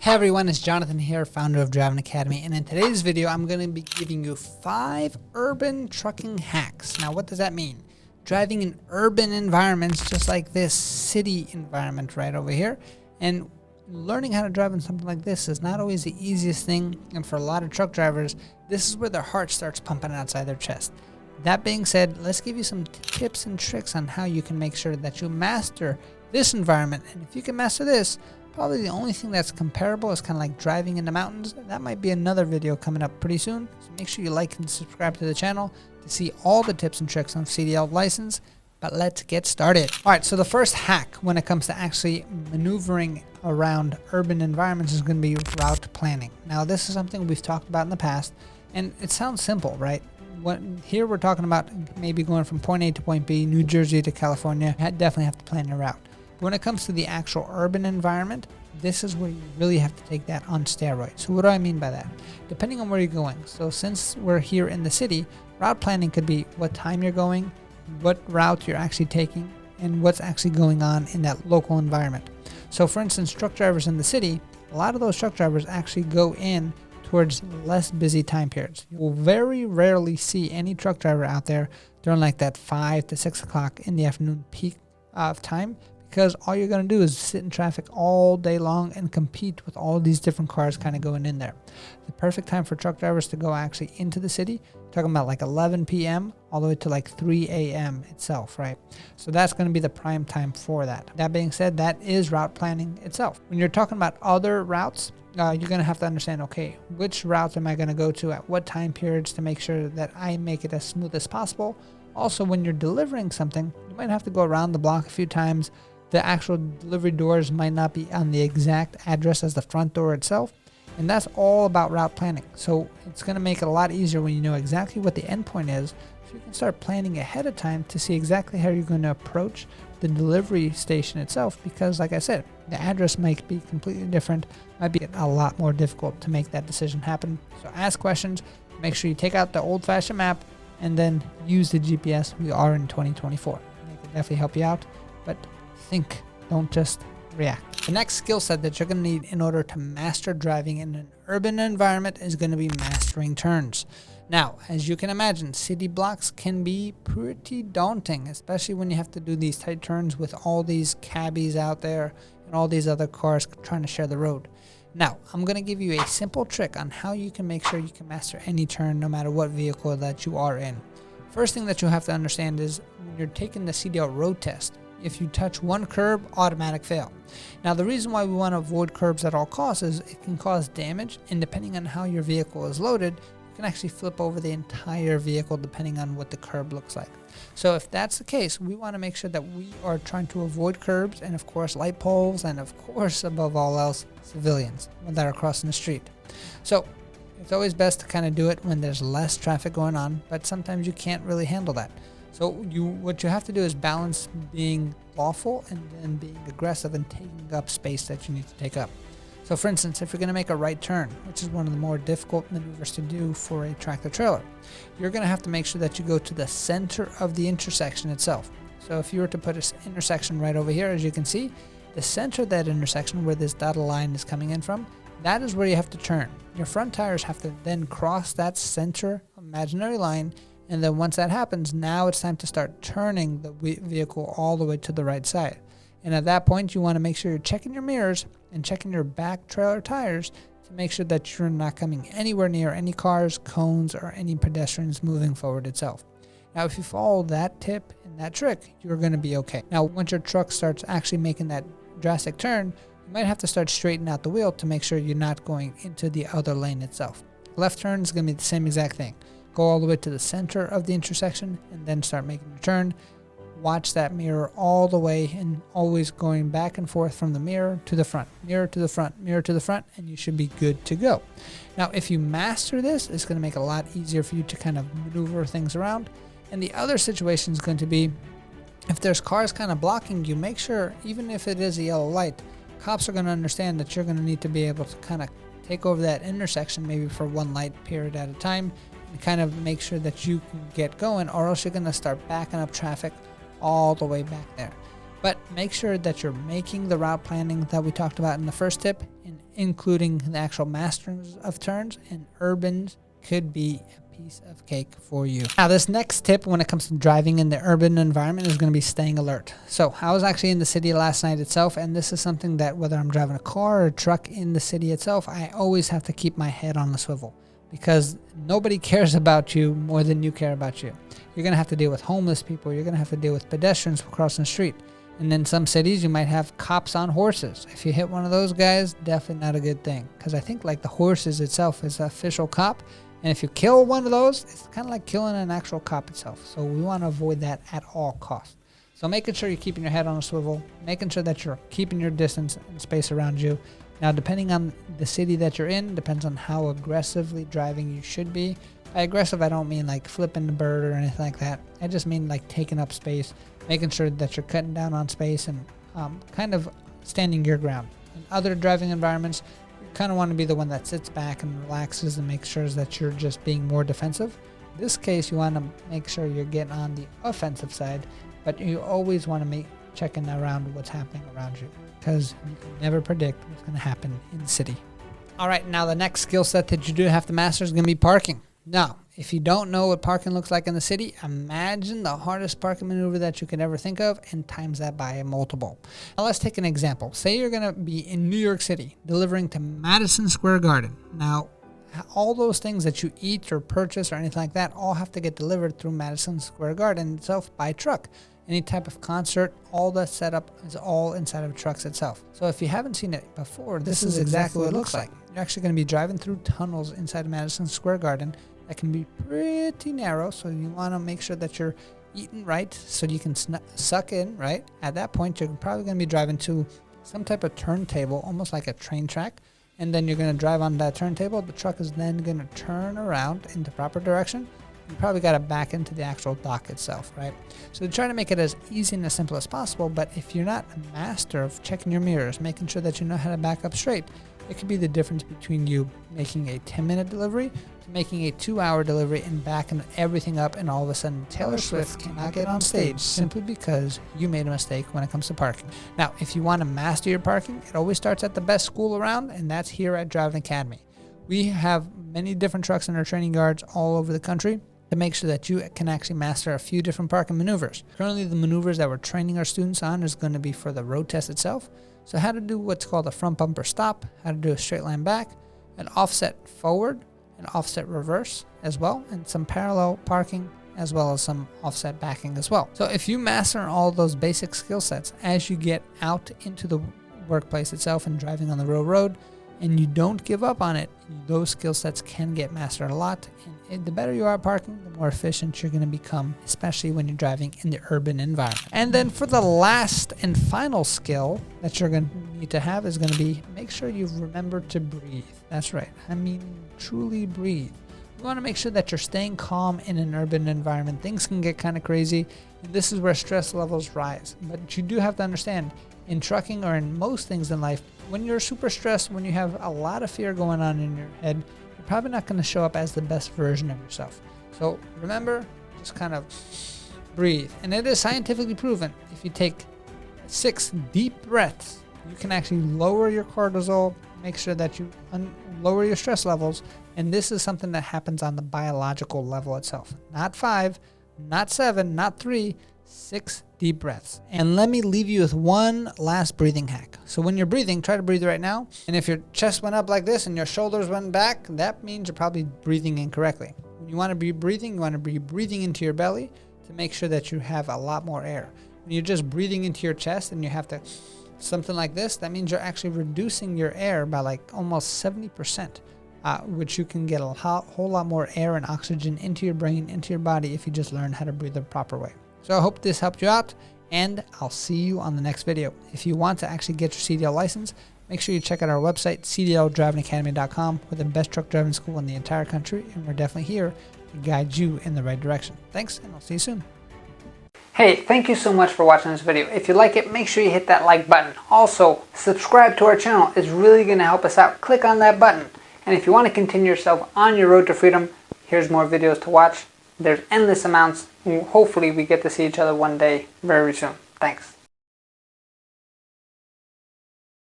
Hey everyone, it's Jonathan here, founder of Driving Academy, and in today's video I'm going to be giving you 5 urban trucking hacks. Now what does that mean? Driving in urban environments just like this city environment right over here, and learning how to drive in something like this is not always the easiest thing, and for a lot of truck drivers this is where their heart starts pumping outside their chest. That being said, let's give you some tips and tricks on how you can make sure that you master this environment, and if you can master this, probably the only thing that's comparable is kind of like driving in the mountains. That might be another video coming up pretty soon. So make sure you like and subscribe to the channel to see all the tips and tricks on CDL license. But let's get started. All right, so the first hack when it comes to actually maneuvering around urban environments is going to be route planning. Now this is something we've talked about in the past, and it sounds simple, right? Here we're talking about maybe going from point A to point B, New Jersey to California. You definitely have to plan your route. When it comes to the actual urban environment, this is where you really have to take that on steroids. So what do I mean by that? Depending on where you're going. So since we're here in the city, route planning could be what time you're going, what route you're actually taking, and what's actually going on in that local environment. So for instance, truck drivers in the city, a lot of those truck drivers actually go in towards less busy time periods. You will very rarely see any truck driver out there during like that 5 to 6 o'clock in the afternoon peak of time, because all you're going to do is sit in traffic all day long and compete with all these different cars kind of going in there. The perfect time for truck drivers to go actually into the city, talking about like 11 p.m. all the way to like 3 a.m. itself, right? So that's going to be the prime time for that. That being said, that is route planning itself. When you're talking about other routes, you're going to have to understand, okay, which routes am I going to go to at what time periods to make sure that I make it as smooth as possible. Also, when you're delivering something, you might have to go around the block a few times. The actual delivery doors might not be on the exact address as the front door itself. And that's all about route planning. So it's going to make it a lot easier when you know exactly what the endpoint is. So you can start planning ahead of time to see exactly how you're going to approach the delivery station itself. Because like I said, the address might be completely different. Might be a lot more difficult to make that decision happen. So ask questions. Make sure you take out the old-fashioned map and then use the GPS. We are in 2024. It can definitely help you out. But think, don't just react. The next skill set that you're going to need in order to master driving in an urban environment is going to be mastering turns. Now, as you can imagine, city blocks can be pretty daunting, especially when you have to do these tight turns with all these cabbies out there and all these other cars trying to share the road. Now, I'm going to give you a simple trick on how you can make sure you can master any turn no matter what vehicle that you are in. First thing that you have to understand is when you're taking the CDL road test, if you touch one curb, automatic fail. Now the reason why we want to avoid curbs at all costs is it can cause damage, and depending on how your vehicle is loaded, you can actually flip over the entire vehicle depending on what the curb looks like. So if that's the case, we want to make sure that we are trying to avoid curbs and of course light poles, and of course above all else civilians that are crossing the street. So it's always best to kind of do it when there's less traffic going on, but sometimes you can't really handle that. So what you have to do is balance being lawful and then being aggressive and taking up space that you need to take up. So for instance, if you're going to make a right turn, which is one of the more difficult maneuvers to do for a tractor trailer, you're going to have to make sure that you go to the center of the intersection itself. So if you were to put an intersection right over here, as you can see, the center of that intersection where this dotted line is coming in from, that is where you have to turn. Your front tires have to then cross that center imaginary line. And then once that happens, now it's time to start turning the vehicle all the way to the right side. And at that point, you want to make sure you're checking your mirrors and checking your back trailer tires to make sure that you're not coming anywhere near any cars, cones, or any pedestrians moving forward itself. Now, if you follow that tip and that trick, you're going to be okay. Now, once your truck starts actually making that drastic turn, you might have to start straightening out the wheel to make sure you're not going into the other lane itself. Left turn is going to be the same exact thing. Go all the way to the center of the intersection and then start making your turn. Watch that mirror all the way and always going back and forth from the mirror to the front, mirror to the front, mirror to the front, and you should be good to go. Now, if you master this, it's going to make it a lot easier for you to kind of maneuver things around. And the other situation is going to be if there's cars kind of blocking you, make sure, even if it is a yellow light, cops are going to understand that you're going to need to be able to kind of take over that intersection maybe for one light period at a time, and kind of make sure that you can get going, or else you're going to start backing up traffic all the way back there. But make sure that you're making the route planning that we talked about in the first tip, including the actual masters of turns, and urbans could be a piece of cake for you. Now, this next tip when it comes to driving in the urban environment is going to be staying alert. So I was actually in the city last night itself, and this is something that whether I'm driving a car or a truck in the city itself, I always have to keep my head on the swivel, because nobody cares about you more than you care about you. You're going to have to deal with homeless people. You're going to have to deal with pedestrians crossing the street. And in some cities, you might have cops on horses. If you hit one of those guys, definitely not a good thing. Because I think like the horses itself is an official cop. And if you kill one of those, it's kind of like killing an actual cop itself. So we want to avoid that at all costs. So making sure you're keeping your head on a swivel, making sure that you're keeping your distance and space around you. Now, depending on the city that you're in, depends on how aggressively driving you should be. By aggressive, I don't mean like flipping the bird or anything like that. I just mean like taking up space, making sure that you're cutting down on space and kind of standing your ground. In other driving environments, you kind of want to be the one that sits back and relaxes and makes sure that you're just being more defensive. In this case, you want to make sure you're getting on the offensive side, but you always want to make checking around what's happening around you, because you can never predict what's going to happen in the city. All right, now the next skill set that you do have to master is going to be parking. Now, if you don't know what parking looks like in the city, imagine the hardest parking maneuver that you could ever think of and times that by a multiple. Now, let's take an example. Say you're going to be in New York City delivering to Madison Square Garden. Now, all those things that you eat or purchase or anything like that all have to get delivered through Madison Square Garden itself by truck. Any type of concert, all the setup is all inside of trucks itself. So if you haven't seen it before, this is exactly what it looks like. You're actually going to be driving through tunnels inside of Madison Square Garden that can be pretty narrow. So you want to make sure that you're eating right so you can suck in, right? At that point, you're probably going to be driving to some type of turntable, almost like a train track. And then you're going to drive on that turntable. The truck is then going to turn around in the proper direction. You probably got to back into the actual dock itself, right? So try to make it as easy and as simple as possible, but if you're not a master of checking your mirrors, making sure that you know how to back up straight, it could be the difference between you making a 10-minute delivery to making a 2-hour delivery and backing everything up, and all of a sudden Taylor Swift cannot get on stage simply because you made a mistake when it comes to parking. Now, if you want to master your parking, it always starts at the best school around, and that's here at Driving Academy. We have many different trucks in our training yards all over the country to make sure that you can actually master a few different parking maneuvers. Currently, the maneuvers that we're training our students on is going to be for the road test itself. So how to do what's called a front bumper stop, how to do a straight line back, an offset forward, an offset reverse as well, and some parallel parking, as well as some offset backing as well. So if you master all those basic skill sets as you get out into the workplace itself and driving on the real road, and you don't give up on it, those skill sets can get mastered a lot. And the better you are at parking, the more efficient you're going to become, especially when you're driving in the urban environment. And then for the last and final skill that you're going to need to have is going to be make sure you remember to breathe. That's right. I mean, truly breathe. You want to make sure that you're staying calm in an urban environment. Things can get kind of crazy, and this is where stress levels rise. But you do have to understand, in trucking or in most things in life, when you're super stressed, when you have a lot of fear going on in your head, you're probably not going to show up as the best version of yourself. So remember, just kind of breathe. And it is scientifically proven, if you take 6 deep breaths, you can actually lower your cortisol, make sure that you lower your stress levels. And this is something that happens on the biological level itself. Not 5, not 7, not 3, 6 deep breaths. And let me leave you with one last breathing hack. So when you're breathing, try to breathe right now. And if your chest went up like this and your shoulders went back, that means you're probably breathing incorrectly. When you want to be breathing, you want to be breathing into your belly to make sure that you have a lot more air. When you're just breathing into your chest and you have to something like this, that means you're actually reducing your air by like almost 70%, which you can get a whole lot more air and oxygen into your brain, into your body, if you just learn how to breathe the proper way. So I hope this helped you out, and I'll see you on the next video. If you want to actually get your CDL license, make sure you check out our website, cdldrivingacademy.com. We're the best truck driving school in the entire country, and we're definitely here to guide you in the right direction. Thanks, and I'll see you soon. Hey, thank you so much for watching this video. If you like it, make sure you hit that like button. Also, subscribe to our channel. It's really going to help us out. Click on that button. And if you want to continue yourself on your road to freedom, here's more videos to watch. There's endless amounts. Hopefully we get to see each other one day very soon. Thanks.